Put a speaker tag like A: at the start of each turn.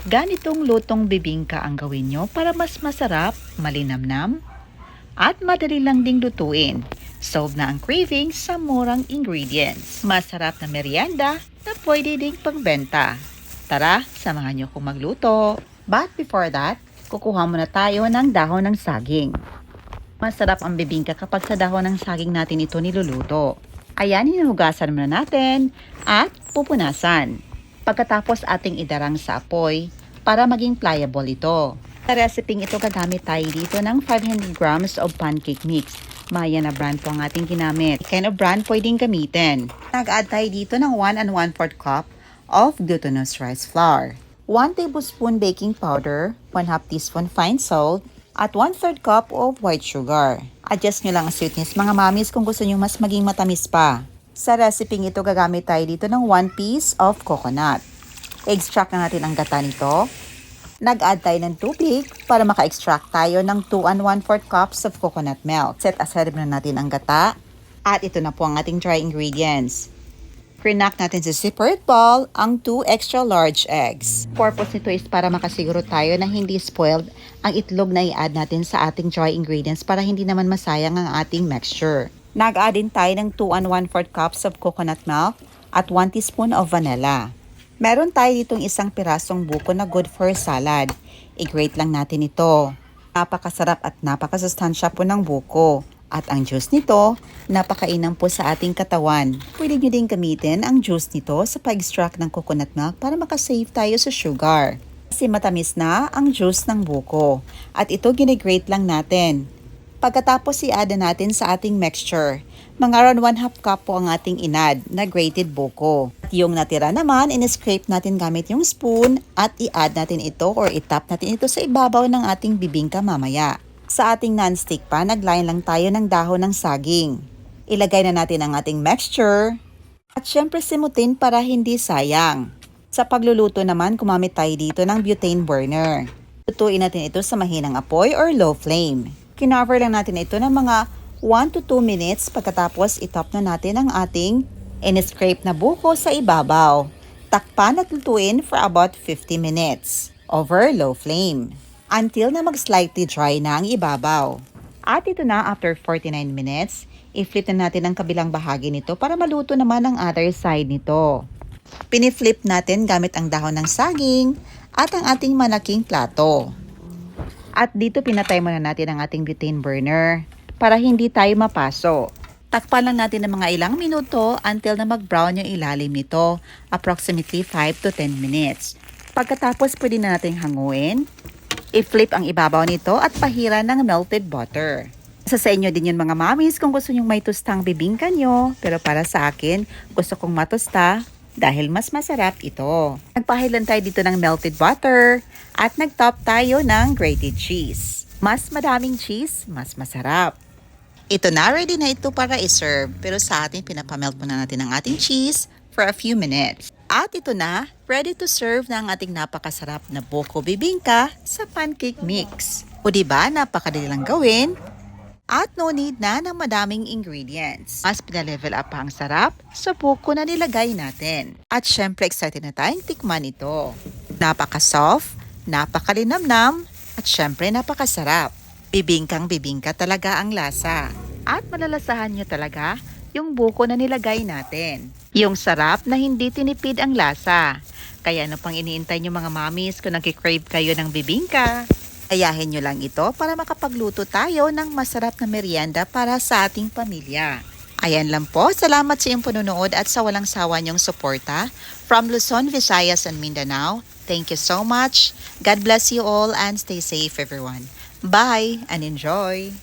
A: Ganitong lutong bibingka ang gawin nyo para mas masarap, malinamnam, at madali lang ding lutuin. Solve na ang cravings sa murang ingredients. Masarap na merienda na pwede ding pangbenta. Tara, samahan nyo kong magluto. But before that, kukuha muna tayo ng dahon ng saging. Masarap ang bibingka kapag sa dahon ng saging natin ito niluluto. Ayan, hinuhugasan muna natin at pupunasan. Pagkatapos ating idarang sa apoy para maging pliable ito. Sa reseping ito, gagamit tayo dito ng 500 grams of pancake mix. Maya na brand po ang ating ginamit. Kind of brand pwedeng gamitin. Nag-add tayo dito ng 1 1/4 cup of glutinous rice flour. 1 tablespoon baking powder, 1/2 teaspoon fine salt, at 1/3 cup of white sugar. Adjust nyo lang ang sweetness mga mamis kung gusto nyo mas maging matamis pa. Sa reseping ito, gagamit tayo dito ng 1 piece of coconut. I-extract na natin ang gata nito. Nag-add tayo ng tubig para maka-extract tayo ng 2 1/4 cups of coconut milk. Set aside na natin ang gata. At ito na po ang ating dry ingredients. Crack natin sa separate bowl ang 2 extra large eggs. Purpose nito is para makasiguro tayo na hindi spoiled ang itlog na i-add natin sa ating dry ingredients para hindi naman masayang ang ating mixture. Nag-add din tayo ng 2 1/4 cups of coconut milk at 1 teaspoon of vanilla. Meron tayo ditong isang pirasong buko na good for salad. I-grate lang natin ito. Napakasarap at napakasustansya po ng buko. At ang juice nito, napakainam po sa ating katawan. Pwede nyo din gamitin ang juice nito sa pag-extract ng coconut milk para makasave tayo sa sugar. Kasi matamis na ang juice ng buko. At ito gine-grate lang natin. Pagkatapos i-add natin sa ating mixture, mga around 1/2 cup po ang ating inad na grated buko. At yung natira naman, in-scrape natin gamit yung spoon at i-add natin ito or i-tap natin ito sa ibabaw ng ating bibingka mamaya. Sa ating non-stick pan, naglayan lang tayo ng dahon ng saging. Ilagay na natin ang ating mixture at syempre simutin para hindi sayang. Sa pagluluto naman, gumamit tayo dito ng butane burner. Lutuin natin ito sa mahinang apoy or low flame. Kinover lang natin ito ng mga 1 to 2 minutes pagkatapos itop na natin ang ating in-scrape na buko sa ibabaw. Takpan at lutuin for about 50 minutes over low flame until na mag-slightly dry na ang ibabaw. At ito na, after 49 minutes, i-flip na natin ang kabilang bahagi nito para maluto naman ang other side nito. Piniflip natin gamit ang dahon ng saging at ang ating malaking plato. At dito pinatay muna natin ang ating butane burner para hindi tayo mapaso. Takpan lang natin ng mga ilang minuto until na mag-brown yung ilalim nito, approximately 5 to 10 minutes. Pagkatapos pwede na natin hanguin. I-flip ang ibabaw nito at pahiran ng melted butter. Sa inyo din yun mga mamis kung gusto nyong may tostang bibingka nyo. Pero para sa akin, gusto kong matosta dahil mas masarap ito. Nagpahilan tayo dito ng melted butter at nag-top tayo ng grated cheese. Mas madaming cheese, mas masarap. Ito na, ready na ito para i-serve. Pero sa atin, pinapamelt muna natin ang ating cheese for a few minutes. At ito na, ready to serve na ang ating napakasarap na buko bibingka sa pancake mix. O diba, napakadali lang gawin at no need na ng madaming ingredients. Mas pinalevel up pa ang sarap sa buko na nilagay natin. At syempre excited na tayong tikman ito. Napaka-soft, napakalinamnam, at syempre napakasarap. Bibingkang bibingka talaga ang lasa. At malalasahan nyo talaga yung buko na nilagay natin. Yung sarap na hindi tinipid ang lasa. Kaya ano pang iniintay nyo mga mamis kung nag-crave kayo ng bibingka? Ayahin nyo lang ito para makapagluto tayo ng masarap na merienda para sa ating pamilya. Ayan lang po, salamat sa iyong panunood at sa walang sawa niyong suporta. From Luzon, Visayas, and Mindanao, thank you so much. God bless you all and stay safe everyone. Bye and enjoy!